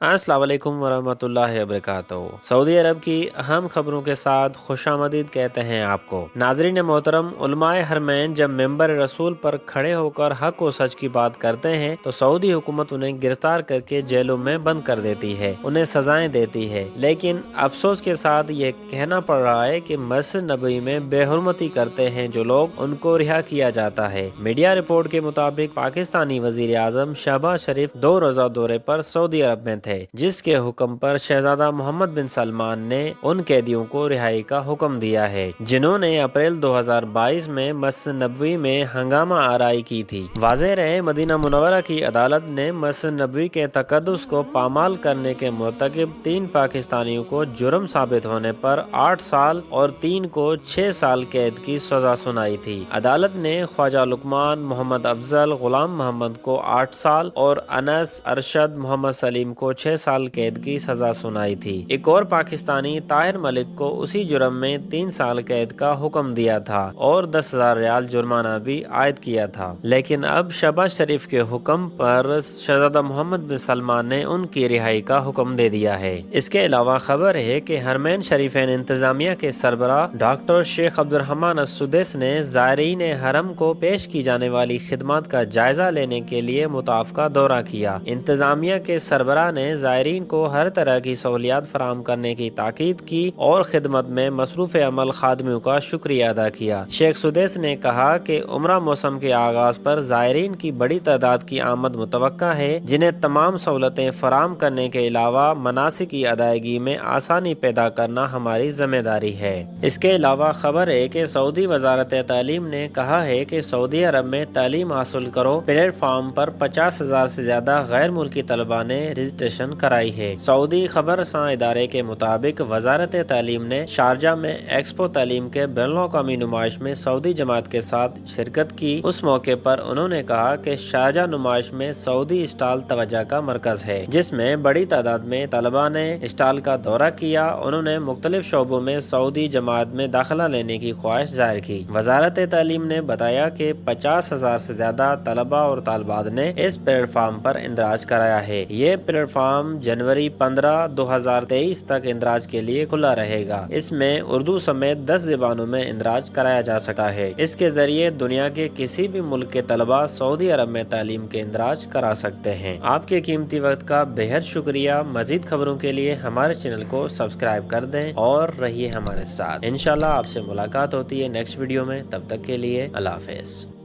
अस्सलाम वालेकुम वरहमतुल्लाहि वबरकातुहू। सऊदी अरब की अहम खबरों के साथ खुशामदीद कहते हैं आपको। नाज़रीन मोहतरम, उलमाए हरमैन जब मिंबर रसूल पर खड़े होकर हक व सच की बात करते हैं तो सऊदी हुकूमत उन्हें गिरफ्तार करके जेलों में बंद कर देती है, उन्हें सजाएं देती है। लेकिन अफसोस के साथ ये कहना पड़ रहा है कि मस्जिद नबवी में बेहुरमती करते हैं जो लोग, उनको रिहा किया जाता है। मीडिया रिपोर्ट के मुताबिक पाकिस्तानी वजीर आजम शहबाज शरीफ 2 रोज़ा दौरे पर सऊदी अरब में थे, जिसके हुक्म पर शहजादा मोहम्मद बिन सलमान ने उन कैदियों को रिहाई का हुक्म दिया है जिन्होंने अप्रैल 2022 में मस्जिद नबवी में हंगामा आराई की थी। वाज़ेह रहे, मदीना मुनव्वरा की अदालत ने मस्जिद नबवी के तकद्दुस को पामाल करने के मुर्तकिब 3 पाकिस्तानियों को जुर्म साबित होने पर 8 साल और 3 को 6 साल कैद की सजा सुनाई थी। अदालत ने ख्वाजा लुकमान, मोहम्मद अफजल, गुलाम मोहम्मद को 8 साल और अनस, अरशद, मोहम्मद सलीम को 6 साल कैद की सजा सुनाई थी। एक और पाकिस्तानी ताहिर मलिक को उसी जुर्म में 3 साल कैद का हुक्म दिया था और 10,000 रियाल जुर्माना भी आयद किया था। लेकिन अब शहबाज शरीफ के हुक्म पर शहजादा मोहम्मद बिन सलमान ने उनकी रिहाई का हुक्म दे दिया है। इसके अलावा खबर है कि हरमैन शरीफैन इंतजामिया के सरबराह डॉक्टर शेख अब्दुर्रहमान अस-सुदैस ने ज़ायरीन हरम को पेश की जाने वाली खिदमत का जायजा लेने के लिए मुताफ़का दौरा किया। इंतजामिया के सरबराह ने ज़ायरीन को हर तरह की सहूलियात फराहम करने की ताकीद की और खिदमत में मसरूफ़ अमल खादमियों का शुक्रिया अदा किया। शेख सुदैस ने कहा कि उम्रा मौसम के आगाज पर ज़ायरीन की बड़ी तादाद की आमद मुतवक्का है, जिन्हें तमाम सहूलतें फराहम करने के अलावा मनासिक की अदायगी में आसानी पैदा करना हमारी जिम्मेदारी है। इसके अलावा खबर है कि सऊदी वजारत तालीम ने कहा है कि सऊदी अरब में तालीम हासिल करो प्लेटफार्म पर 50,000 से ज्यादा गैर मुल्की तलबा ने रजिस्ट्रेशन कराई है। सऊदी खबरसां इदारे के मुताबिक वजारत तालीम ने शारजा में एक्सपो तालीम के बैनुल-अक़वामी नुमाइश में सऊदी जमात के साथ शिरकत की। उस मौके पर उन्होंने कहा कि शारजा नुमाइश में सऊदी स्टॉल तवज्जो का मरकज है, जिसमें बड़ी तादाद में तलबा ने स्टॉल का दौरा किया। उन्होंने मुख्तलिफ शोबों में सऊदी जमात में दाखिला लेने की ख्वाहिश जाहिर की। वजारत तालीम ने बताया कि 50,000 से ज्यादा तलबा और तालिबात ने इस प्लेटफार्म पर इंदराज कराया है। ये प्लेटफार्म जनवरी 15, 2023 तक इंदराज के लिए खुला रहेगा। इसमें उर्दू समेत 10 ज़बानों में इंदराज कराया जा सकता है। इसके जरिए दुनिया के किसी भी मुल्क के तलबा सऊदी अरब में तालीम के इंदराज करा सकते हैं। आपके कीमती वक्त का बेहद शुक्रिया। मजीद खबरों के लिए हमारे चैनल को सब्सक्राइब कर दें और रहिए हमारे साथ। इंशाल्लाह आपसे मुलाकात होती है नेक्स्ट वीडियो में। तब तक के लिए अल्लाह हाफ़िज़।